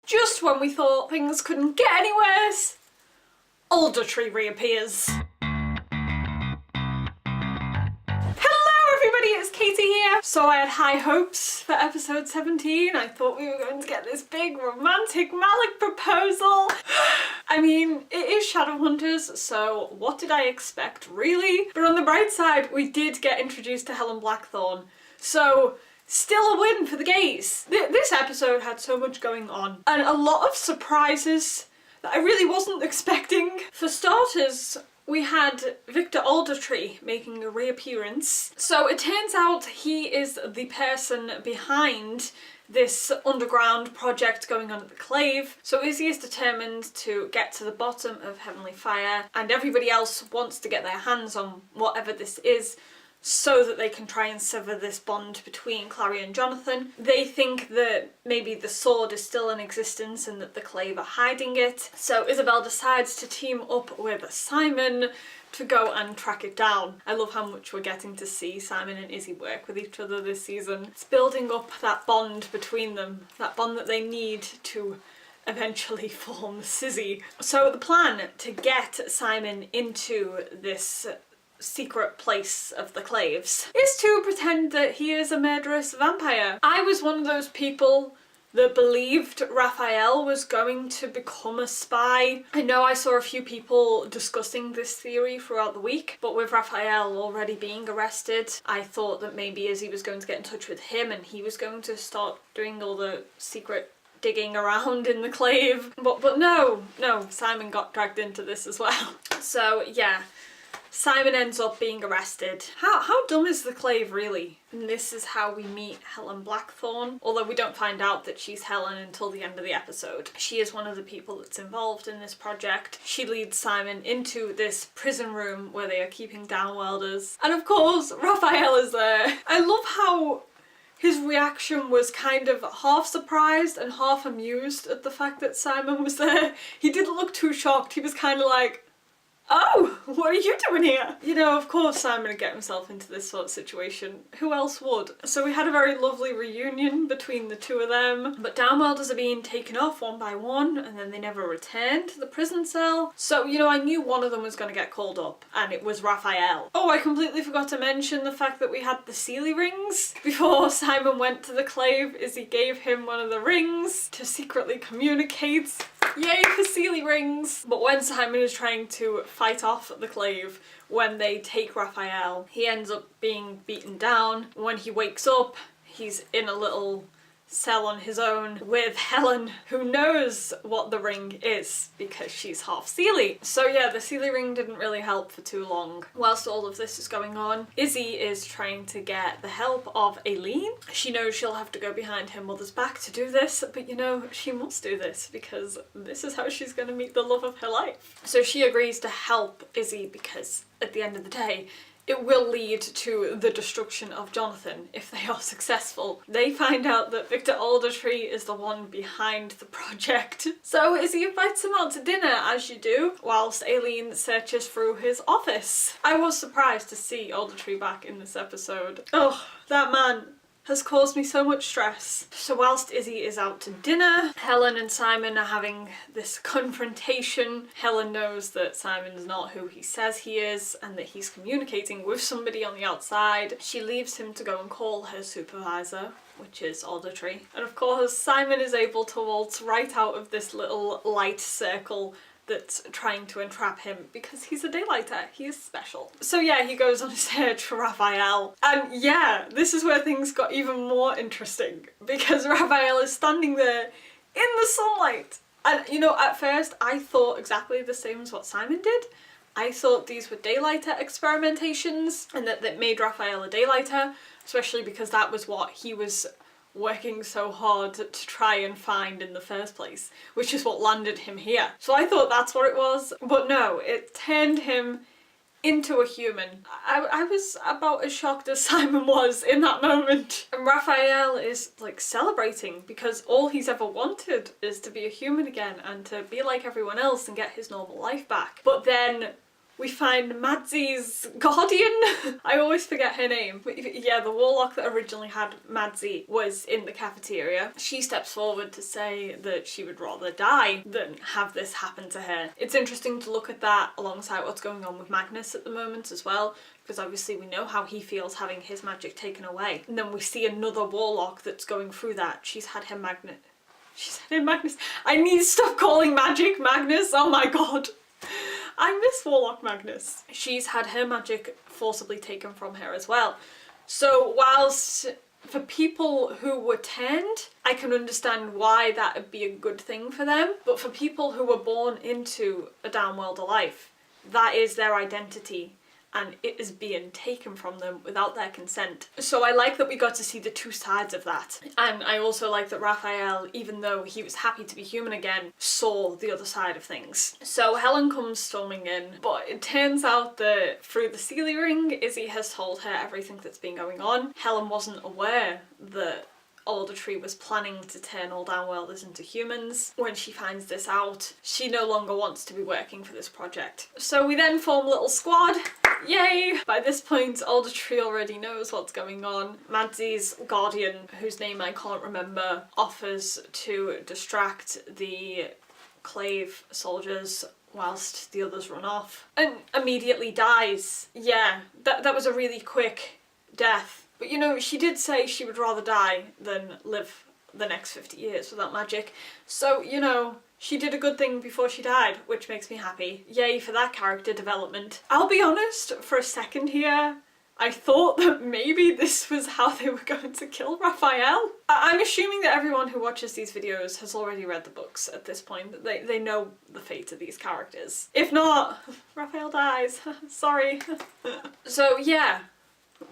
Just when we thought things couldn't get any worse, Aldertree reappears. It's Katie here. So I had high hopes for episode 17. I thought we were going to get this big romantic MALEC proposal. I mean, it is Shadowhunters, so what did I expect, really? But on the bright side, we did get introduced to Helen Blackthorne. So still a win for the gays. This episode had so much going on and a lot of surprises that I really wasn't expecting. For starters, we had Victor Aldertree making a reappearance. So it turns out he is the person behind this underground project going on at the Clave. So Izzy is determined to get to the bottom of Heavenly Fire, and everybody else wants to get their hands on whatever this is so that they can try and sever this bond between Clary and Jonathan. They think that maybe the sword is still in existence and that the Clave are hiding it. So Isabel decides to team up with Simon to go and track it down. I love how much we're getting to see Simon and Izzy work with each other this season. It's building up that bond between them, that bond that they need to eventually form Sizzy. So the plan to get Simon into this secret place of the Claves is to pretend that he is a murderous vampire. I was one of those people that believed Raphael was going to become a spy. I know I saw a few people discussing this theory throughout the week, but with Raphael already being arrested, I thought that maybe Izzy was going to get in touch with him and he was going to start doing all the secret digging around in the Clave. But no, Simon got dragged into this as well. So yeah, Simon ends up being arrested. How dumb is the Clave, really? And this is how we meet Helen Blackthorne, although we don't find out that she's Helen until the end of the episode. She is one of the people that's involved in this project. She leads Simon into this prison room where they are keeping downworlders. And of course, Raphael is there. I love how his reaction was kind of half surprised and half amused at the fact that Simon was there. He didn't look too shocked. He was kind of like, oh, what are you doing here? You know, of course Simon would get himself into this sort of situation. Who else would? So we had a very lovely reunion between the two of them, but downworlders are being taken off one by one and then they never return to the prison cell. So, you know, I knew one of them was going to get called up, and it was Raphael. Oh, I completely forgot to mention the fact that we had the Seelie rings. Before Simon went to the Clave, Izzy gave him one of the rings to secretly communicate. Yay for Seelie rings! But when Simon is trying to fight off the Clave, when they take Raphael, he ends up being beaten down. When he wakes up, he's in a little cell on his own with Helen, who knows what the ring is because she's half Seelie. So yeah, the Seelie ring didn't really help for too long. Whilst all of this is going on, Izzy is trying to get the help of Aileen. She knows she'll have to go behind her mother's back to do this, but you know, she must do this because this is how she's going to meet the love of her life. So she agrees to help Izzy because at the end of the day, it will lead to the destruction of Jonathan if they are successful. They find out that Victor Aldertree is the one behind the project. So Izzy invites him out to dinner, as you do, whilst Aileen searches through his office. I was surprised to see Aldertree back in this episode. Oh, that man has caused me so much stress. So whilst Izzy is out to dinner, Helen and Simon are having this confrontation. Helen knows that Simon's not who he says he is and that he's communicating with somebody on the outside. She leaves him to go and call her supervisor, which is Aldertree. And of course, Simon is able to waltz right out of this little light circle that's trying to entrap him because he's a daylighter, he is special. So yeah, he goes on a search for Raphael. And yeah, this is where things got even more interesting because Raphael is standing there in the sunlight. And you know, at first I thought exactly the same as what Simon did. I thought these were daylighter experimentations and that made Raphael a daylighter, especially because that was what he was working so hard to try and find in the first place, which is what landed him here. So I thought that's what it was, but no, it turned him into a human. I was about as shocked as Simon was in that moment. And Raphael is like celebrating because all he's ever wanted is to be a human again and to be like everyone else and get his normal life back. But then we find Madsy's guardian. I always forget her name. But yeah, the warlock that originally had Madsy was in the cafeteria. She steps forward to say that she would rather die than have this happen to her. It's interesting to look at that alongside what's going on with Magnus at the moment as well, because obviously we know how he feels having his magic taken away. And then we see another warlock that's going through that. She's had her Magnus. I need to stop calling magic Magnus. Oh my god. I miss Warlock Magnus. She's had her magic forcibly taken from her as well. So whilst for people who were turned, I can understand why that would be a good thing for them. But for people who were born into a downworlder life, that is their identity. And it is being taken from them without their consent. So I like that we got to see the two sides of that. And I also like that Raphael, even though he was happy to be human again, saw the other side of things. So Helen comes storming in, but it turns out that through the Seelie ring, Izzy has told her everything that's been going on. Helen wasn't aware that Aldertree was planning to turn all downworlders into humans. When she finds this out, she no longer wants to be working for this project. So we then form a little squad. Yay! By this point, Aldertree already knows what's going on. Madsy's guardian, whose name I can't remember, offers to distract the Clave soldiers whilst the others run off, and immediately dies. Yeah, that was a really quick death. But you know, she did say she would rather die than live the next 50 years without magic. So, you know, she did a good thing before she died, which makes me happy. Yay for that character development. I'll be honest, for a second here, I thought that maybe this was how they were going to kill Raphael. I'm assuming that everyone who watches these videos has already read the books at this point. They know the fate of these characters. If not, Raphael dies. Sorry. So yeah.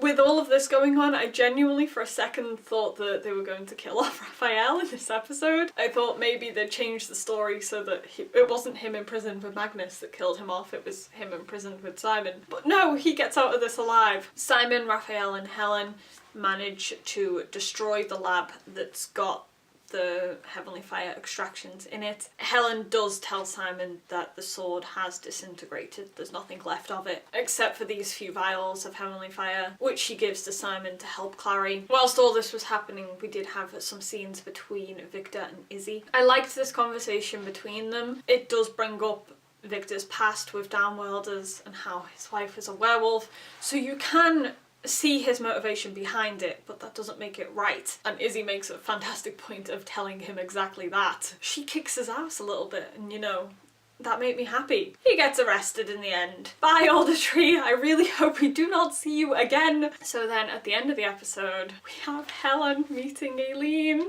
With all of this going on, I genuinely for a second thought that they were going to kill off Raphael in this episode. I thought maybe they'd change the story so that it wasn't him imprisoned with Magnus that killed him off, it was him imprisoned with Simon. But no, he gets out of this alive. Simon, Raphael and Helen manage to destroy the lab that's got the Heavenly Fire extractions in it. Helen does tell Simon that the sword has disintegrated. There's nothing left of it, except for these few vials of Heavenly Fire, which she gives to Simon to help Clary. Whilst all this was happening, we did have some scenes between Victor and Izzy. I liked this conversation between them. It does bring up Victor's past with downworlders and how his wife is a werewolf, so you can see his motivation behind it, but that doesn't make it right. And Izzy makes a fantastic point of telling him exactly that. She kicks his ass a little bit, and you know, that made me happy. He gets arrested in the end. Bye, Aldertree, I really hope we do not see you again. So then at the end of the episode, we have Helen meeting Aileen.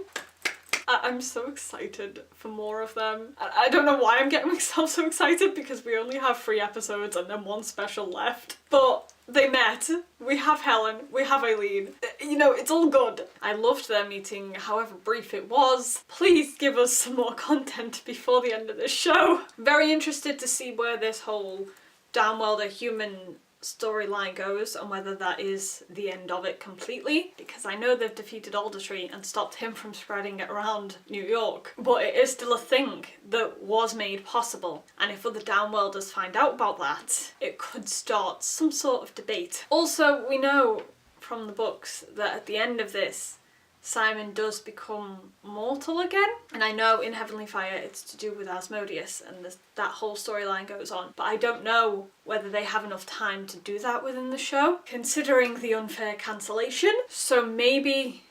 I'm so excited for more of them. I don't know why I'm getting myself so excited, because we only have 3 episodes and then 1 special left. But they met. We have Helen. We have Aileen. You know, it's all good. I loved their meeting, however brief it was. Please give us some more content before the end of the show. Very interested to see where this whole downworlder human storyline goes and whether that is the end of it completely, because I know they've defeated Aldertree and stopped him from spreading it around New York, but it is still a thing that was made possible, and if other downworlders find out about that, it could start some sort of debate. Also, we know from the books that at the end of this, Simon does become mortal again. And I know in Heavenly Fire it's to do with Asmodeus and that whole storyline goes on. But I don't know whether they have enough time to do that within the show, considering the unfair cancellation. So maybe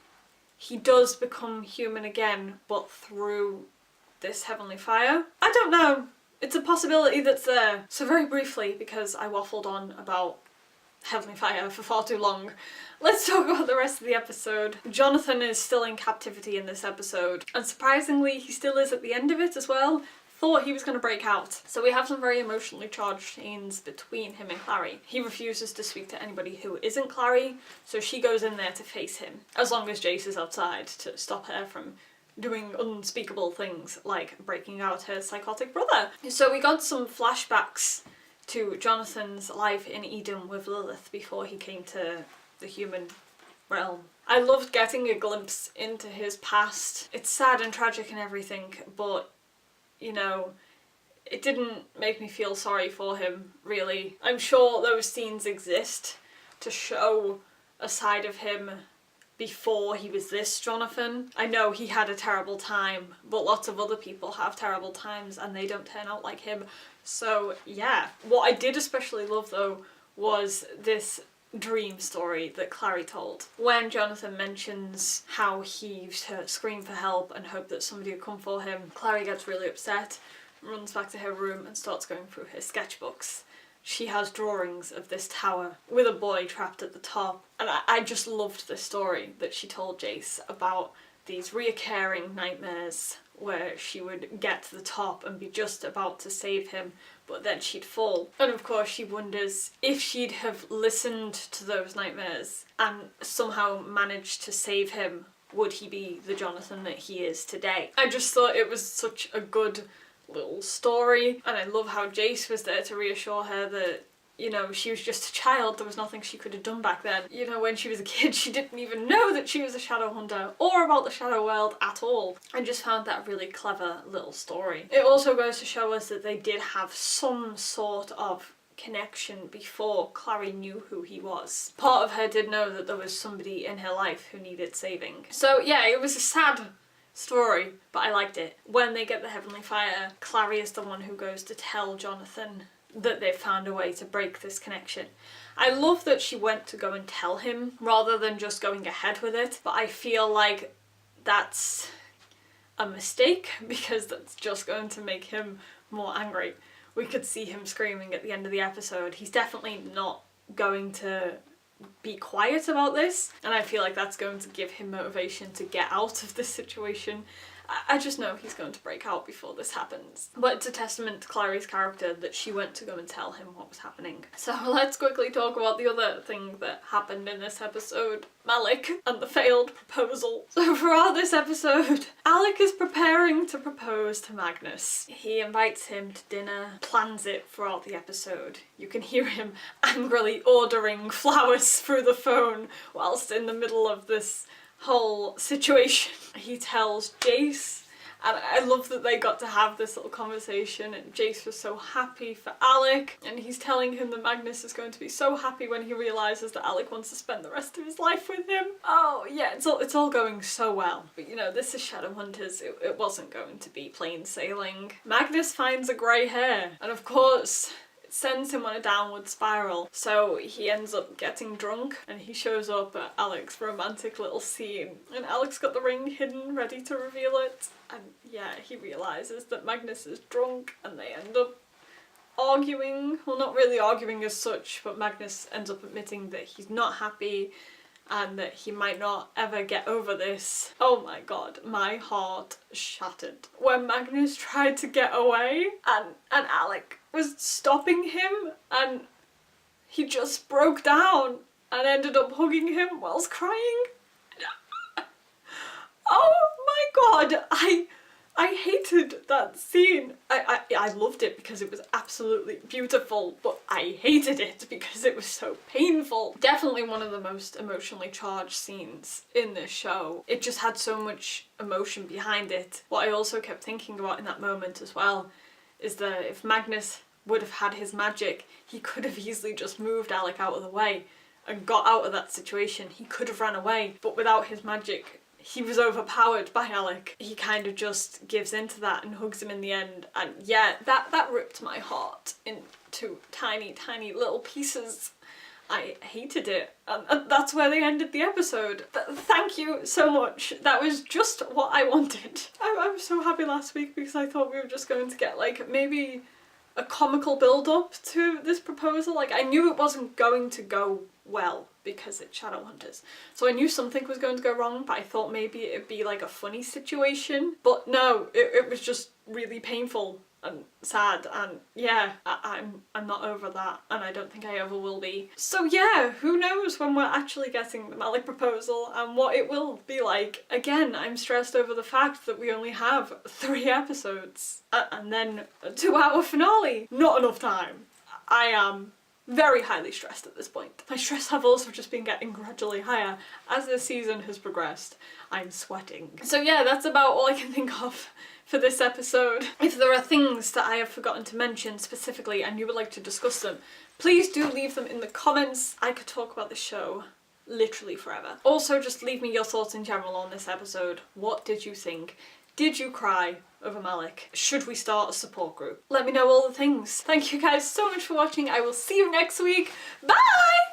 he does become human again, but through this Heavenly Fire. I don't know. It's a possibility that's there. So very briefly, because I waffled on about Heavenly Fire for far too long, let's talk about the rest of the episode. Jonathan is still in captivity in this episode, and surprisingly he still is at the end of it as well. Thought he was going to break out. So we have some very emotionally charged scenes between him and Clary. He refuses to speak to anybody who isn't Clary, so she goes in there to face him, as long as Jace is outside to stop her from doing unspeakable things like breaking out her psychotic brother. So we got some flashbacks to Jonathan's life in Eden with Lilith before he came to the human realm. I loved getting a glimpse into his past. It's sad and tragic and everything, but you know, it didn't make me feel sorry for him, really. I'm sure those scenes exist to show a side of him before he was this Jonathan. I know he had a terrible time, but lots of other people have terrible times and they don't turn out like him. So yeah. What I did especially love though was this dream story that Clary told. When Jonathan mentions how he used to scream for help and hope that somebody would come for him, Clary gets really upset, runs back to her room and starts going through her sketchbooks. She has drawings of this tower with a boy trapped at the top, and I just loved the story that she told Jace about these reoccurring nightmares where she would get to the top and be just about to save him, but then she'd fall. And of course she wonders if she'd have listened to those nightmares and somehow managed to save him, would he be the Jonathan that he is today? I just thought it was such a good little story, and I love how Jace was there to reassure her that, you know, she was just a child, there was nothing she could have done back then. You know, when she was a kid she didn't even know that she was a Shadowhunter or about the Shadow World at all. I just found that a really clever little story. It also goes to show us that they did have some sort of connection before Clary knew who he was. Part of her did know that there was somebody in her life who needed saving. So yeah, it was a sad story, but I liked it. When they get the Heavenly Fire, Clary is the one who goes to tell Jonathan that they've found a way to break this connection. I love that she went to go and tell him rather than just going ahead with it, but I feel like that's a mistake because that's just going to make him more angry. We could see him screaming at the end of the episode. He's definitely not going to be quiet about this, and I feel like that's going to give him motivation to get out of this situation. I just know he's going to break out before this happens. But it's a testament to Clary's character that she went to go and tell him what was happening. So let's quickly talk about the other thing that happened in this episode. MALEC and the failed proposal. So throughout this episode, Alec is preparing to propose to Magnus. He invites him to dinner, plans it throughout the episode. You can hear him angrily ordering flowers through the phone whilst in the middle of this whole situation. He tells Jace, and I love that they got to have this little conversation, and Jace was so happy for Alec, and he's telling him that Magnus is going to be so happy when he realises that Alec wants to spend the rest of his life with him. Oh yeah, it's all going so well. But you know, this is Shadowhunters, it wasn't going to be plain sailing. Magnus finds a grey hair, and of course sends him on a downward spiral. So he ends up getting drunk and he shows up at Alec's romantic little scene. And Alec's got the ring hidden, ready to reveal it. And yeah, he realises that Magnus is drunk and they end up arguing. Well, not really arguing as such, but Magnus ends up admitting that he's not happy and that he might not ever get over this. Oh my god, my heart shattered. When Magnus tried to get away and Alec was stopping him and he just broke down and ended up hugging him whilst crying. Oh my god, I hated that scene. I loved it because it was absolutely beautiful, but I hated it because it was so painful. Definitely one of the most emotionally charged scenes in this show. It just had so much emotion behind it. What I also kept thinking about in that moment as well is that if Magnus would have had his magic, he could have easily just moved Alec out of the way and got out of that situation. He could have ran away, but without his magic, he was overpowered by Alec. He kind of just gives into that and hugs him in the end, and yeah, that ripped my heart into tiny, tiny little pieces. I hated it, and that's where they ended the episode. Thank you so much. That was just what I wanted. I was so happy last week because I thought we were just going to get like maybe a comical build-up to this proposal. Like, I knew it wasn't going to go well because it's Shadowhunters. So I knew something was going to go wrong, but I thought maybe it'd be like a funny situation. But no, it was just really painful and sad, and yeah, I'm not over that, and I don't think I ever will be. So yeah, who knows when we're actually getting the MALEC proposal and what it will be like. Again, I'm stressed over the fact that we only have 3 episodes and then a 2-hour finale. Not enough time. I am very highly stressed at this point. My stress levels have just been getting gradually higher as the season has progressed. I'm sweating. So yeah, that's about all I can think of for this episode. If there are things that I have forgotten to mention specifically and you would like to discuss them, please do leave them in the comments. I could talk about the show literally forever. Also, just leave me your thoughts in general on this episode. What did you think? Did you cry over MALEC? Should we start a support group? Let me know all the things. Thank you guys so much for watching. I will see you next week. Bye!